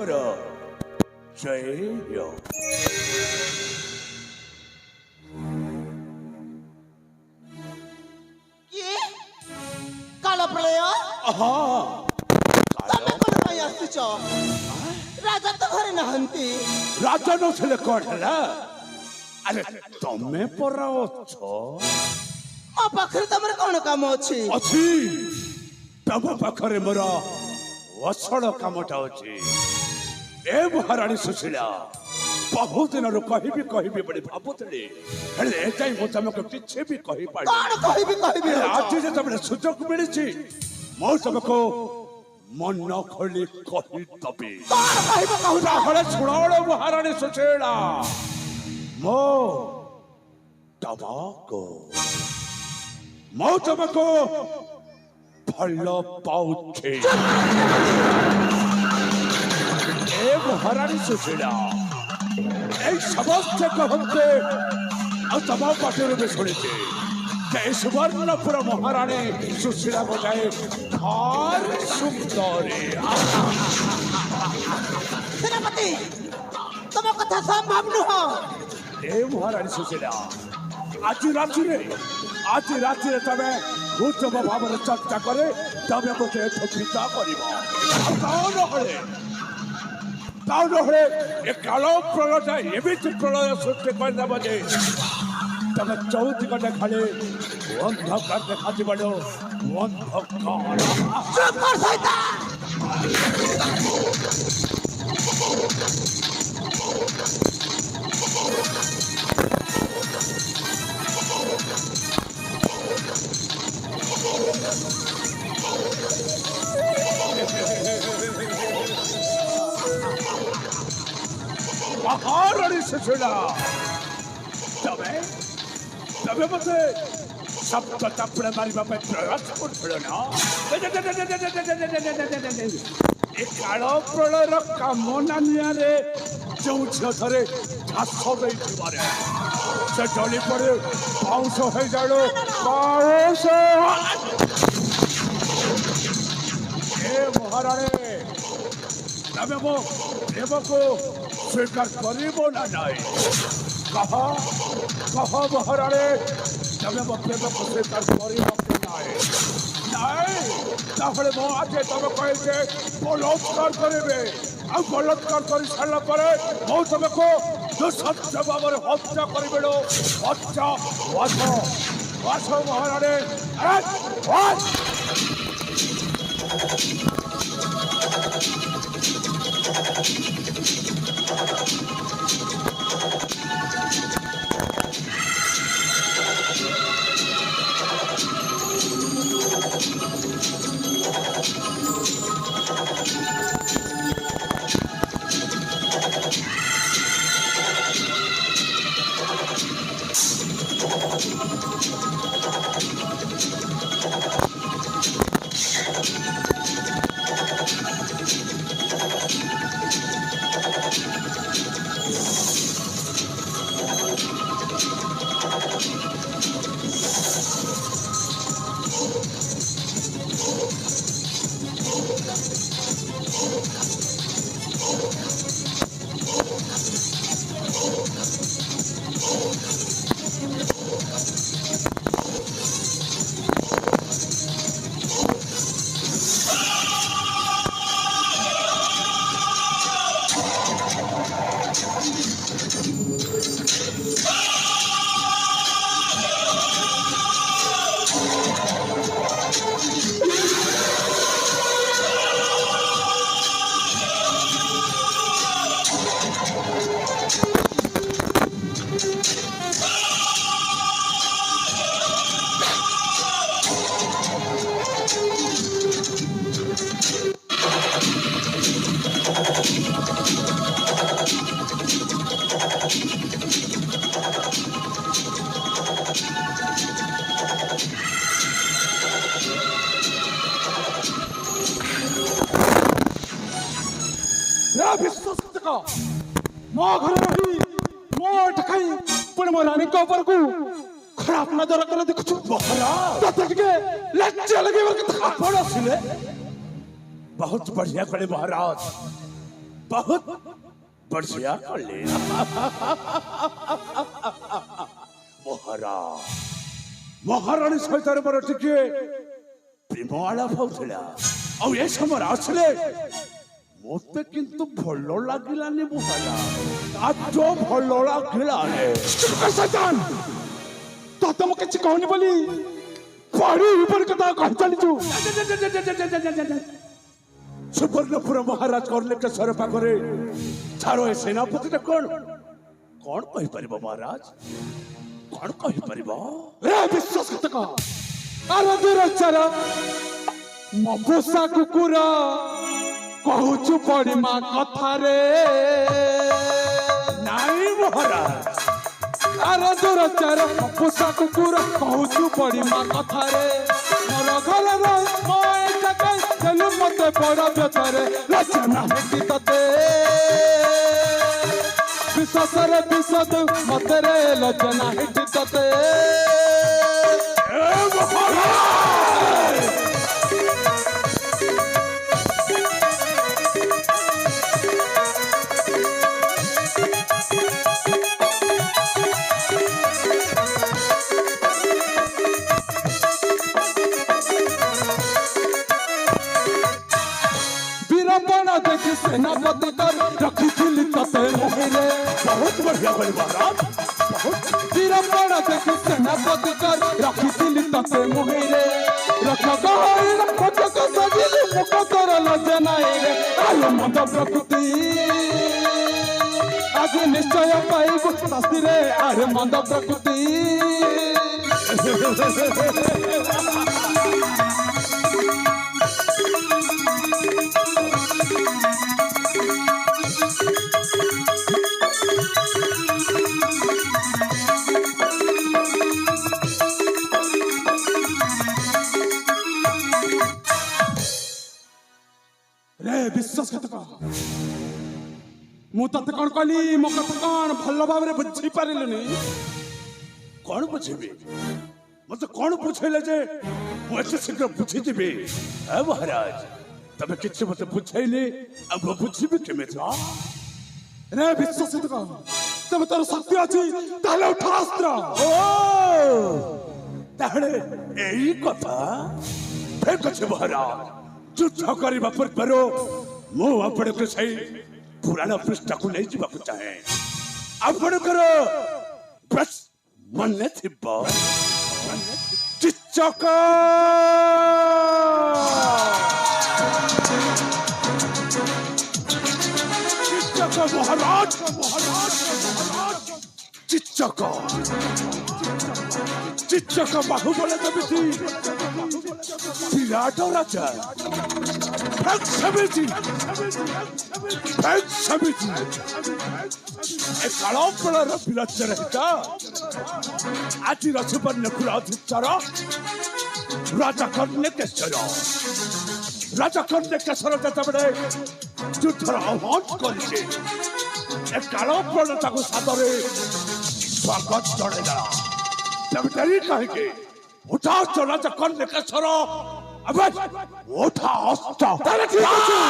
महाराणीଙ୍କର ଜୟ। କିଏ କାଳ ପ୍ରଳୟ ତମେ କଣ ପାଇଁ ଆସୁଛ? ରାଜା ତ ଘରେ ନାହାନ୍ତି। ରାଜା ନଥିଲେ କଣ ହେଲା? ଆରେ ତମେ ପରା ଅଛ। ମୋ ପାଖରେ ତମର କଣ କାମ ଅଛି? ଅଛି ତମ ପାଖରେ ମୋର ଅସଳ କାମଟା ଅଛି। ଏ ମହାରାଣୀ ସୁଶୀଳା, ବହୁତ ଦିନରୁ କହିବି ବୋଲି ଭାବୁଥିଲି, ହେଲେ ଏ ଯାଇ ମୁଁ ତମକୁ କିଛି ବି କହିପାରିନି। କଣ କହିବି ଆଜି ଯେତେବେଳେ ସୁଯୋଗ ମିଳିଛି ମୁଁ ତମକୁ ମନ ଖୋଲି କହିଦେବି। କଣ କହିବ କହୁଛ? ତାହେଲେ ଶୁଣ ମହାରାଣୀ ସୁଶୀଳା, ମୁଁ ତମକୁ ଭଲ ପାଉଛି। ଏ ମହାରାଣୀ ସୁଶୀଳା, এই সমস্ত কহতে তোমার পাটিরু ବି ଶୁଣିଛି যে ସୁବର୍ଣ୍ଣପୁର ମହାରାଣୀ ସୁଶୀଳା ଗୋଟାଏ ଭାରି ସୁନ୍ଦରୀ। ସେନାପତି, ତମ କଥା ସମ୍ଭବ ନୁହଁ। ଏ ମହାରାଣୀ ସୁଶୀଳା, ଆଜି ରାତିରେ ତମେ ଉତ୍ତମ ଭାବରେ ଚର୍ଚ୍ଚା করে ତମେ ମୋତେ ଏଠୁ ବିଦା କରିବ। ତା ନହେଲେ ଏ କାଳ ପ୍ରଳୟଟା ଏମିତି ପ୍ରଳୟ ସୃଷ୍ଟି କରିଦେବ ଯେ ତମେ ଚୌଦିଗଟେ ଖାଲି ଅନ୍ଧକାର ଦେଖାଯିବ। মহারাণী সুশীলা, তবে মতে শব্দ চাপড়ে মারিবা ପାଇଁ ପ୍ରୟାସ କରୁଥିଲ ନା? ଏ କାଳ ପ୍ରଳୟର କାମନା ନିଆଁରେ ଯେଉଁ ଝିଅ ଥରେ ଘାସ ଦେଇଥିବାରେ ସେ ଜଳି ପଡି ପାଉଁଶ ହେଇଯାଉ। ଏ ମହାରାଣୀ, ତମେ ମୋ ପ୍ରେମକୁ ସ୍ୱୀକାର କରିବ ନା ନାହିଁ? କହ ମହାରାଣୀ, ତମେ ମୋ ପ୍ରେମକୁ ସ୍ୱୀକାର କରିବ କି ନାହିଁ? ତାହେଲେ ମୁଁ ଆଜି ତମେ କହିছে ବଳାତ୍କାର କରିବେ। ଆଉ ବଳାତ୍କାର କରି ସାରିଲା ପରେ ମୁଁ ତମକୁ ଦୁଃସହ୍ୟ ଭାବରେ ହତ୍ୟା କରିବି। ବାସ ମହାରାଣୀ, ମୋ ଘରେ ରହି ମୋ ଠକାଇ ପୁଣି ମୋ ରାଣୀଙ୍କ ଉପରକୁ ଖରାପ ନଜର କଲେ ଦେଖୁଛୁ। ତତେ ଟିକେ ଲଜ୍ଜା ଲାଗିବାର କଥା। ଆପଣ ଆସିଲେ ବହୁତ ବଢିଆ କଲେ ମହାରାଜ, बहुत बढ़िया कर ले महाराज महाराणी सहित मोर टिके प्रेम आलाप होता ଆଉ ଏ ସମୟରେ ଆସିଲେ ମତେ କିନ୍ତୁ ଭଲ ଲାଗିଲାନି ମହାରାଜ ଆଜ ଭଲ ଲାଗିଲାନି ଶୈତାନ ତତେ ମୁଁ କିଛି କହୁନି ବୋଲି ପାଣି ଉପରେ କଥା କହି ଚାଲିଛୁ ସୁବର୍ଣ୍ଣପୁର ମହାରାଜ କର୍ଣ୍ଣେକେଶ୍ୱର ପାଖରେ ଛାର ଏ ସେନାପତିଟା କଣ କଣ କହିପାରିବ ମହାରାଜ କଣ କହିପାରିବ ଏ ବିଶ୍ୱାସଘାତକ ଆରେ ଦୁରାଚାର ମବୁସା କୁକୁର କହୁଛୁ ପଡ଼ିମା କଥାରେ ନାଇଁ ମହାରାଜ ଆରେ ଦୁରାଚାର ମବୁସା କୁକୁର କହୁଛୁ ପଡ଼ିମା କଥାରେ ମୋର ଘରର ଦେଲୁ ମତେ ବଡ଼ ବ୍ୟଥାରେ ରଚନା ହେଟି ତତେ ବିଶ୍ୱାସରେ ବିଶ୍ୱାସ ମତେ ରେ ଲଜନା ହେଟି ତତେ सेनापति कर रखी तते मोहरे बहुत बढ़िया बोले महाराज बहुत वीरपण देखी सेनापति कर रखी तते मोहरे रख गहन पटक सजिल मुख कर लजनाई रे आलो मद प्रकृति आज निश्चय पाइबु शास्ति रे आरे मद प्रकृति विश्वासघातक मु तते कौन कहली मो कथा कौन भल भाव रे बुझी पारिलुनी कौन बुझेबी मते कौन बुझेले जे मु एते शीघ्र बुझी जेबी ए महाराज तबे किछ मते बुझैले अब बुझीबी केमेता रे विश्वासघातक तबे तोर शक्ति अछि ताले उठा अस्त्र ओ ताहले एई कथा फेक छे महाराज युद्ध करबा पूर्व मु आपण के सही पुराण पृष्ठ को नहीं जीवा चाहे आपण करो बस मन थिबो चिचक चिचक महाराज चिचक चिचक बाहुबल कविति विराट राजा भक्त समिति ए कालो पलर विराट रहता आज रसुवर्णपुर अधिचार राजा कर्णेकेश्वर जेतबे युद्धर आह्वान करिছে ए कालो पलर ताको सादरे स्वागत जणेला तब डरी कहे उठा चला चक्कर कर्णेकेश्वर अबे उठा अस्त्र तारे ठीक अछि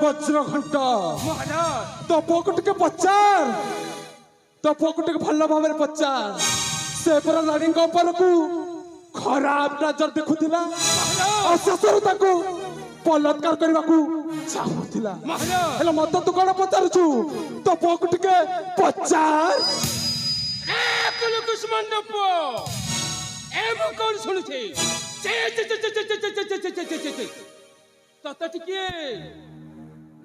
वज्रघंट तो पोकट के पचार तो पोकट के भल भाव पचार से पर रानी ऊपर को खराब नजर देखुला और शेषर ताको बलात्कार करने को चाहूला हेले मत तू कौन पचारुछु तो पोकट के पचार ମୁଁ କଣ ଶୁଣୁଛି ତତେ ଟିକେ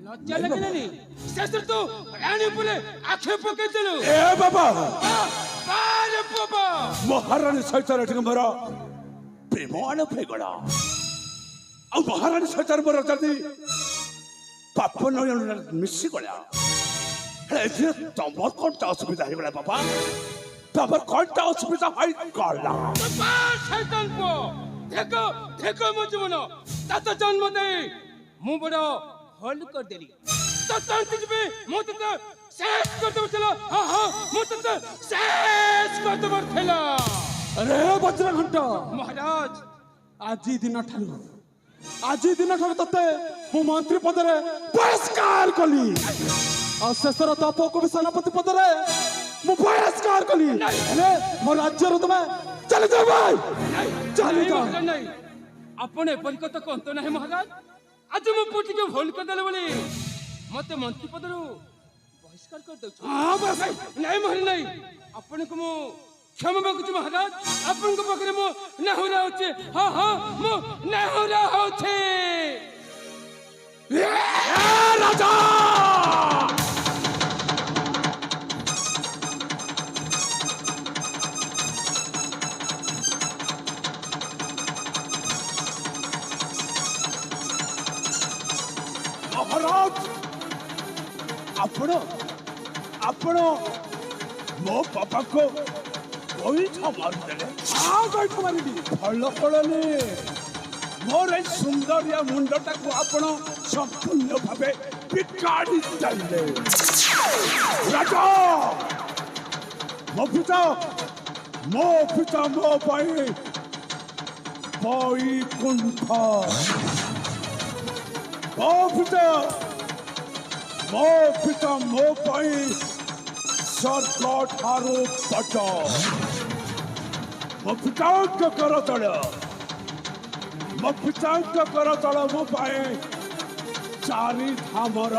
ଲଜ୍ଜା ଲାଗିଲାନି ଶେଷରେ ତୁ ରାଣୀ ଉପରେ ଆଖି ପକେଇଥିଲୁ ଏ ବାବା ବାରେ ବାବା ମହାରାଣୀ ସହିତ ଟିକେ ମୋର ପ୍ରେମ ଆଲୋପ ହେଇଗଲା ଆଉ ମହାରାଣୀ ସହିତ ମୋର ଯଦି ପାପ ମିଶିଗଲା ହେଲେ ଏଥିରେ ତମର କଣଟା ଅସୁବିଧା ହେଇଗଲା ବାବା ତମର କଣଟା ଅସୁବିଧା ହେଇଗଲା শয়তান পো দেখো দেখো ମୋ ଜୀବନ ତତେ ଜନ୍ମ ଦେଇ ମୁଁ ବଡ଼ ଭୁଲ କରିଦେଲି ତତେ ଯିବି ମୁଁ ତତେ ଶେଷ କରିଦେବାର ଥିଲା ହଁ ମୁଁ ତତେ ଶେଷ କରିଦେବାର ଥିଲା ଆରେ ବଜ୍ର ଘଣ୍ଟ ମହାରାଜ ଆଜି ଦିନଠାରୁ ତତେ ମୁଁ ମନ୍ତ୍ରୀ ପଦରେ ବହିଷ୍କାର କଲି ଆଉ ଶେଷର ତୋ ପୁଅକୁ ବି ସେନାପତି ପଦରେ ମୁଁ ବହିଷ୍କାର କଲି ହେଲେ ମୋ ରାଜ୍ୟରୁ ତମେ ଚାଲିଯାଅ ଭାଇ ଚାଲିଯାଅ ନାହିଁ ଆପଣ ଏପରି କଥା କହନ୍ତୁ ନାହିଁ ମହାରାଜ ଆଜି ମୋ ପୁଅ ଟିକେ ଭୁଲ କରିଦେଲେ ବୋଲି ମତେ ମନ୍ତ୍ରୀ ପଦରୁ ବହିଷ୍କାର କରିଦେଉଛୁ ନାଇଁ ମହାରାଜ ନାଇଁ ଆପଣଙ୍କୁ ମୁଁ କ୍ଷମା ମାଗୁଛି ମହାରାଜ ଆପଣଙ୍କ ପାଖରେ ମୁଁ ନାହୁରା ହଉଛି ହଁ ମୁଁ ନାହୁରା ହଉଛି ରାଜା ମହାରାଜ ଆପଣ ମୋ ବାପାକୁ ଗୋଇଠା ମାରିଦେଲେ ଗୋଇଠା ମାରିବି ଭଲ ପଡ଼ନି ମୋର ଏ ସୁନ୍ଦରିଆ ମୁଣ୍ଡଟାକୁ ଆପଣ ସମ୍ପୂର୍ଣ୍ଣ ଭାବେ ବିଗାଡ଼ି ଦେଲେ ରାଜା ମୋ ପିତା ମୋ ପାଇଁ ବୈକୁଣ୍ଠ ମୋ ପିତା ମୋ ପାଇଁ ସ୍ୱର୍ଗ ଠାରୁ ବଡ଼ ମୋ ପିତାଙ୍କ କରତଳ ମୋ ପାଇଁ ଚାରି ଧାମର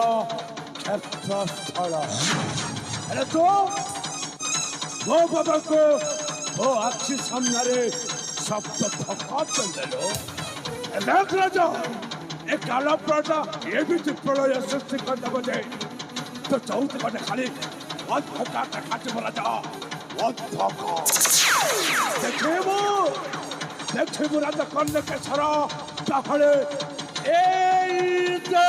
କ୍ଷେତ୍ରସ୍ଥଳ ହେଲେ ତୁ ମୋ ବାବାଙ୍କୁ ମୋ ଆଖି ସାମ୍ନାରେ ଶବ୍ଦ ଧକ୍କା ଦେଲୁ ରାଜା ଏ କାଳପ୍ରଟା ଏମିତି ପ୍ରଳୟ ସୃଷ୍ଟି କରିଦେବ ଯେ ତ ଚଉଥ ଗଟେ ଖାଲି ଅଧକା ଖାଟି ବୋଲା ଯା ଅଧକ ଦେଖିବୁ ରାଜା କନ୍ୟକେଶ୍ୱର ତାহলে এই যে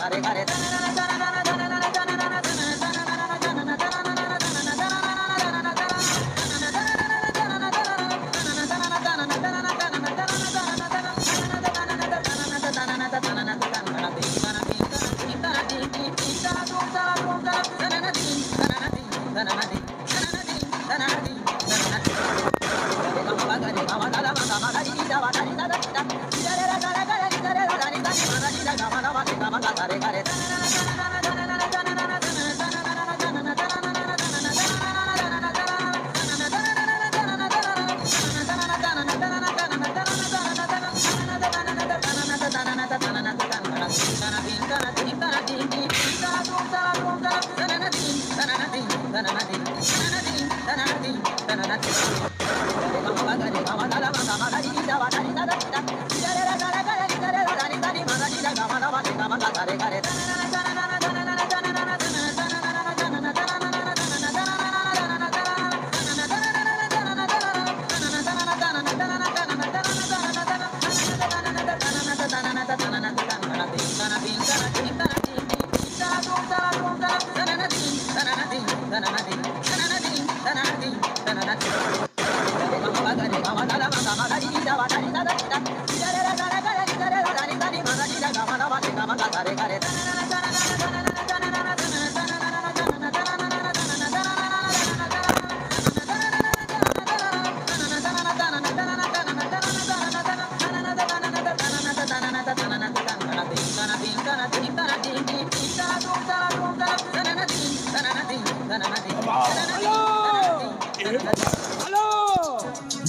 Dale,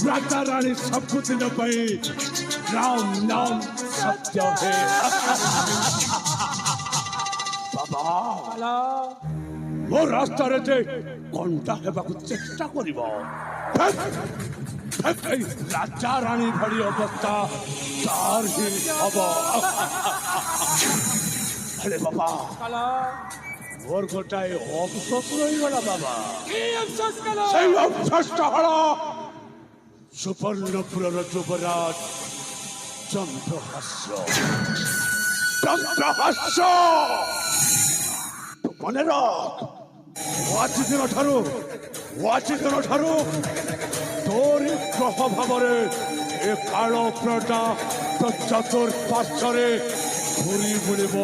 राजा रानी सब कुछ न पाई राम नाम सत्य है बाबा वो रास्ता रे कंटा हेबाकु चेष्टा करिवो राजा रानी भली अवस्था तार ही हब अरे बाबा मोर गोटाए अफसोस रही गला बाबा সেই অফসোসটা হলো সুবর্ণপুরের যুবরাজ চন্দ্রহাস্য মনে রাখ আଜି দিন ঠারু তোর গ্রহ ভাবরে এ কালো প্রটা তো চতুর্পাশ্বরে ঘুরি বুলিব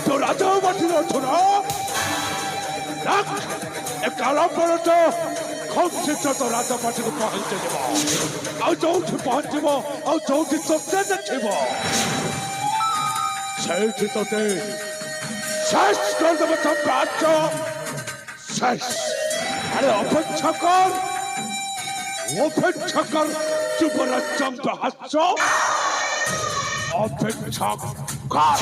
তো রাজাও বাঁচিল না এ কালো প্রটা খুব শীঘ্র তো রাজা পাঠিয়ে পৌঁছে দেব ଆଉ ଯୋଉଠି ପହଞ୍ଚିବ ଆଉ ଯୋଉଠି ତୋତେ ଦେଖିବ ସେଇଠି ତୋତେ শেষ କରିଦେବ ତ ରାଜ୍ୟ শেষ আরে অপেক্ষা কর যুবরাজ চন্দ্রহাস্য অপেক্ষা কর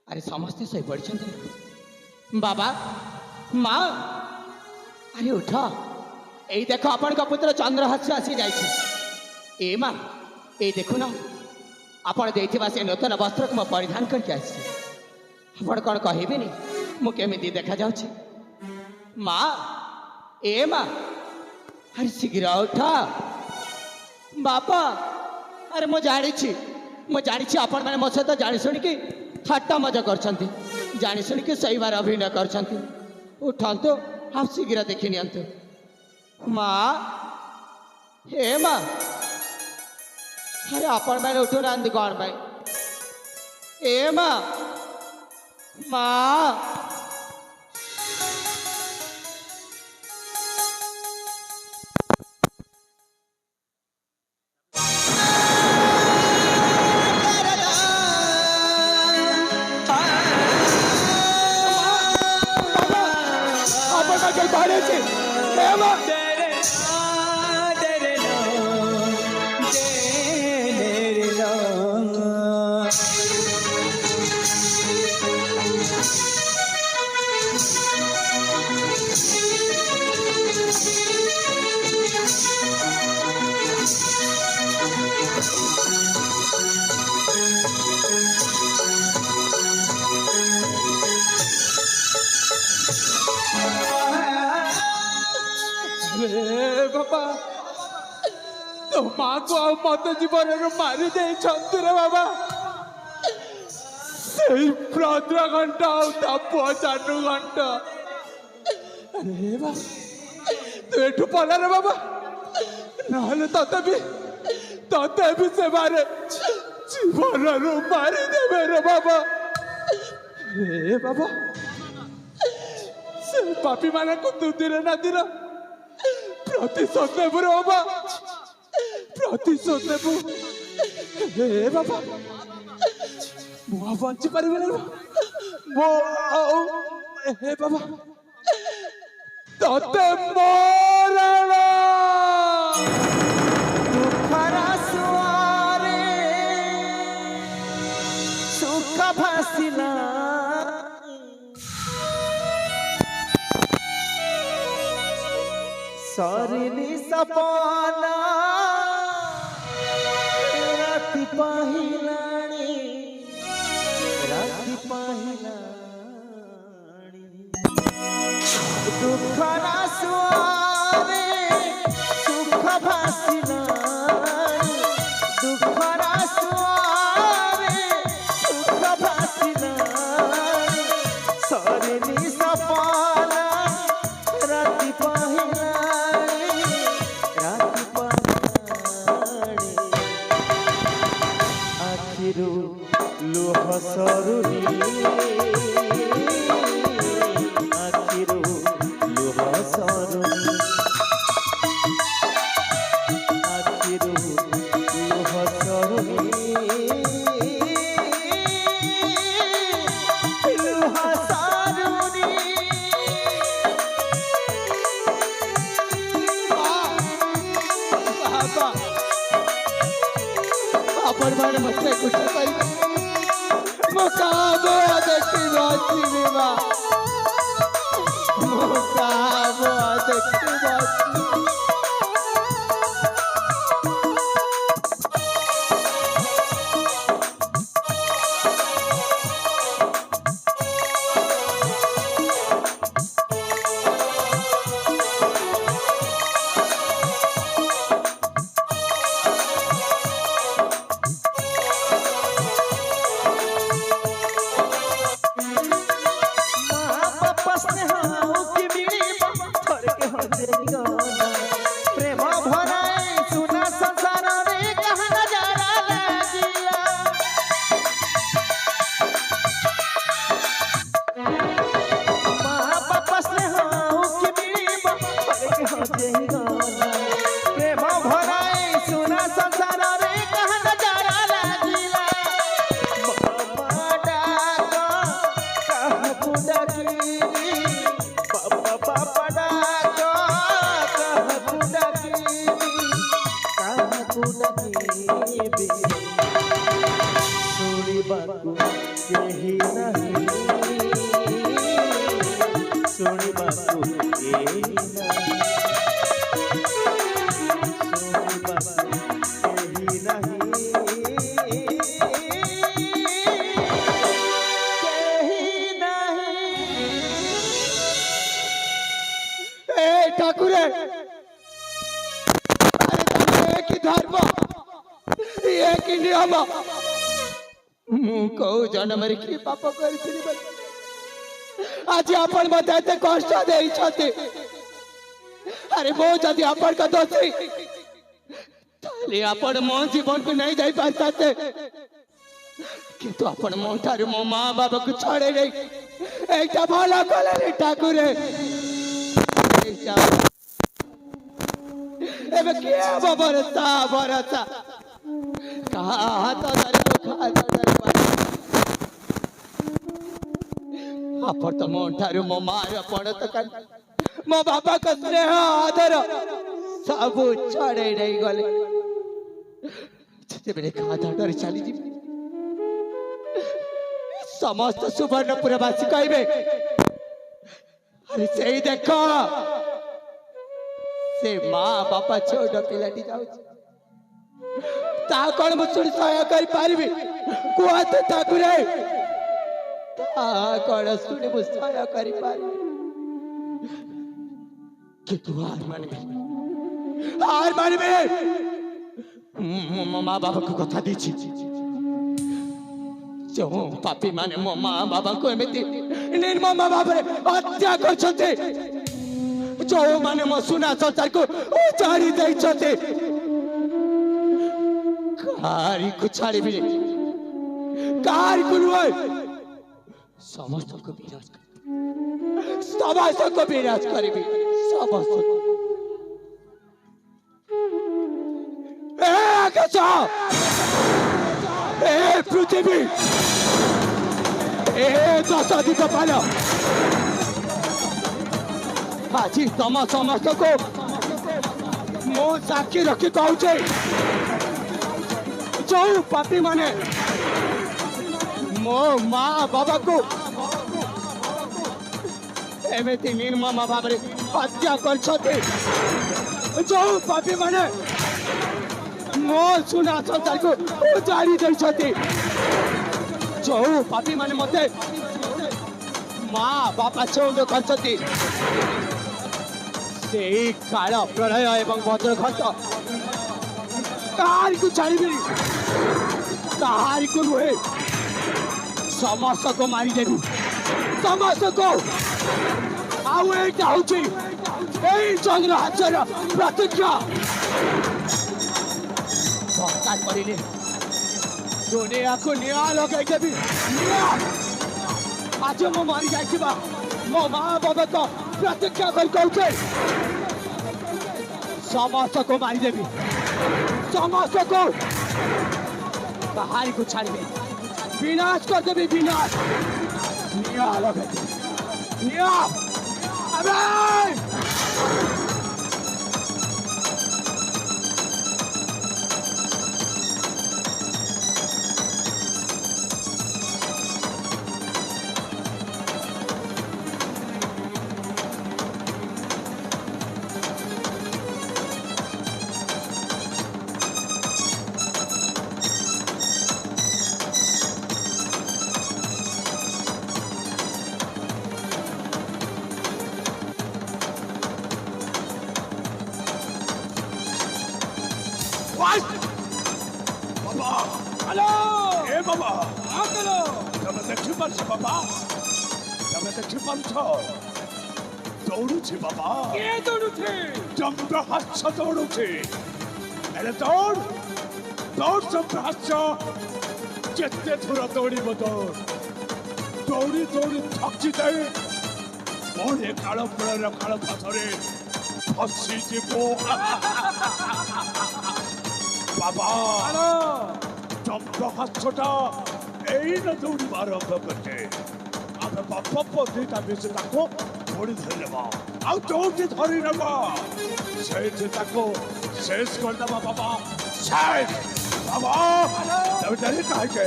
अरे समस्ते शोई पड़ी बाबा माँ अरे उठ यही देख आपण पुत्र चंद्रहास्य आसी जाइए ए माँ ये देखु ना आपण देथिबा से नूतन वस्त्र को मैं परिधान करके आसी आपण कौन कहबेनी मुझे देखा जाऊँ माँ ए माँ अरे शीघ्र उठ बापा अरे मु जानी आपण मैंने मो सहित जानी शुणिकी ठाट्टा मजा कर जानी शुणिकी सही बार अभिनय कर उठंतु आप शीघ्र देखी नियंतु মা হে মা আরে আপন বাইরে উঠো রান্ধি কর ভাই এ মা মা আপন কাছে বাইরে আছে এ মা বাবা তো মাকে ଆଉ ମତେ ଜୀବନରୁ ମାରି ଦେଇଛନ୍ତି ରେ ବାବା ସେଇ ଭଦ୍ରଘଣ୍ଟ ଆଉ ତା ପୁଅ ଚାନ୍ଦୁଘଣ୍ଟ ଆରେ ବା ତୁ ଏଠୁ ପଳା ରେ ବାବା ନହେଲେ ତତେ ବି ସେମାନେ ଜୀବନରୁ ମାରିଦେବେ ରେ ବାବା ରେ ବାବା ସେ ପାପୀ ମାନଙ୍କୁ ତୁ ଦିନେ ନା ଦିନ ପ୍ରତିଶୋଧ ନେବୁ ରେ ବାବା ପ୍ରତିଶୋଧ ନେବୁ ହେ ବାବା ମୁଁ ଆଉ ବଞ୍ଚି ପାରିବିନି ମୁଁ ଆଉ ହେ ବାବା ତତେ ମରଣ ଦୁଃଖର ସୁଆରେ ସୁଖ ଭାସିଲା ସରିନି ସପନା ରାତି ପାହିଲାଣି ଦୁଃଖର ସୁଆରେ ସୁଖ ଭାସିଲାଣି ଦୁଃଖର ସୁଆରେ ସୁଖ ଭାସିଲାଣି ସରିନି ସପନା ରାତି ପାହିଲାଣି ଆଖିରୁ ଲୁହ ସରୁନି ଆଖିରୁ ଲୁହ ସରୁନି ଆଖିରୁ ଲୁହ ସରୁନି ଲୁହ ସରୁନି ବାବା আপন মানে মতে কুछ পাই মুকাবো দেখি বাঁচি মা মুকাবো দেখি বাঁচি ଜନ୍ମରେ କି ପାପ କରିଥିଲି ଆଜି ଆପଣ ମତେ ଏତେ କଷ୍ଟ ଦେଇଛନ୍ତି আরে মো যদি আপনার কথা দোষী তাহলে আপন মো জীবনକୁ नहीं যাই পারতাতে কিন্তু আপন মো ঠাରୁ মো মা বাবাକୁ ছড়ে নেই এইটা ভালো কলে ঠাকুরে এইটা ଏବେ କିଏ ହବ ଭରସା ଭରସା କାହା ହାତ ଧରିବୁ କାହା ଧରିବୁ ଆପଣ ତ ମୋ ଠାରୁ ମୋ ମାର ପଣତ ମୋ ବାପାଙ୍କ ସ୍ନେହ ଆଦର ସବୁ ଛଡ଼େଇ ନେଇଗଲେ ଯେତେବେଳେ କାହା ଦାଣ୍ଡରେ ଚାଲିଯିବି ସମସ୍ତ ସୁବର୍ଣ୍ଣପୁରବାସୀ କହିବେ ଆରେ ସେଇ ଦେଖ ସେ ମା ବାପା ଛୋଟ ପିଲାଟି ଯାଉଛି ତା କଣ ମୁଁ ଶୁଣି ସହାୟ କରିପାରିବି କୁହନ୍ତୁ ଠାକୁରେ ତା କଣ ଶୁଣି ମୁଁ ସହାୟ କରିପାରିବି କିନ୍ତୁ ହାର ମାନିବି ମୁଁ ମୋ ମା ବାବାଙ୍କୁ କଥା ଦେଇଛି ଯେଉଁ ପାପୀ ମାନେ ମୋ ମା ବାବାଙ୍କୁ ଏମିତି ନିର୍ମମ ଭାବରେ ହତ୍ୟା କରିଛନ୍ତି ଯେଉଁମାନେ ମୋ ସୁନା ସଂସାରକୁ ଉଜାଡ଼ି ଦେଇଛନ୍ତି କାହାରିକୁ ଛାଡ଼ିବିନି କାହାରିକୁ ନୁହେଁ ସମସ୍ତଙ୍କୁ ବିନାଶ କରିବି ସମସ୍ତଙ୍କୁ ଆକାଶ ଏ ପୃଥିବୀ ଏ ଦଶ ଦିଗ ପାଲ ଆଜି ତମ ସମସ୍ତଙ୍କୁ ମୁଁ ସାକ୍ଷୀ ରଖି କହୁଛି ଯୋଉ ପାପୀ ମାନେ ମୋ ମା ବାବାକୁ ଏମିତି ନିର୍ମମ ଭାବରେ ହତ୍ୟା କରିଛନ୍ତି ଯୋଉ ପାପୀ ମାନେ ମୋ ସୁନା ସଂସାରକୁ ଉଜାଡ଼ି ଦେଇଛନ୍ତି ଯୋଉ ପାପୀ ମାନେ ମତେ ମା ବାପା ଚଉଦ କରିଛନ୍ତି ସେଇ କାଳ ପ୍ରଳୟ ଏବଂ ବଜ୍ରଘଟ କାହାରିକୁ ଛାଡ଼ିବିନି କାହାରିକୁ ନୁହେଁ ସମସ୍ତଙ୍କୁ ମାରିଦେବି ସମସ୍ତଙ୍କୁ ଆଉ ଏଇଟା ହଉଛି ଏଇ ଚନ୍ଦ୍ରହାସର ପ୍ରତିଜ୍ଞା ଦରକାର କରିଲେ ଦୁନିଆକୁ ନିଆଁ ଲଗାଇଦେବି ନିଆଁ ଆଜି ମୁଁ ମରି ଯାଇଥିବା ମୋ ମା ବାବାଙ୍କ ପ୍ରତିଜ୍ଞା କରି କହୁଛେ ସମସ୍ତଙ୍କୁ ମାରିଦେବି ସମସ୍ତଙ୍କୁ କାହାରିକୁ ଛାଡ଼ିବି ବିନାଶ କରିଦେବି ବିନାଶ ନିଆଁ ଲଗାଇଦେବି ନିଆଁ বাবা হ্যালো এ বাবা হ্যালো তুমি ଦେଖିପାରୁଛ ବାବା তুমি ଦେଖିପାରୁଛ ଦୌଡୁଛି ବାବା কে দৌড়ুছে ଚନ୍ଦ୍ରହାସ ଦୌଡୁଛି ହେଲେ ଦୌଡ ଦୌଡ ଚନ୍ଦ୍ରହାସ ଯେତେ ଦୂର ଦୌଡ଼ିବ ଦୌଡ ଦୌଡ଼ି ଦୌଡ଼ି ଥକି ଯାଇ ପୁଣି କାଳ ପ୍ରଳୟର କାଳ ପଥରେ ଫସିଯିବ ବାବା হ্যালো ଚନ୍ଦ୍ରହାସଟା ଏଇନ ଦୌଡ଼ିବା ଆରମ୍ଭ କରିଛେ ଆମେ ବାପ ଦିଟା ମିଶି ତାକୁ ଧରି ଧରିନେବା ଆଉ ଯୋଉଠି ଧରି ନେବା ସେଇଠି ତାକୁ ଶେଷ କରିଦେବା ବାବା ଶେଷ ବାବା ତମେ ଡରି କାହିଁକି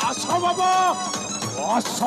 ଆସ ବାବା ଆସ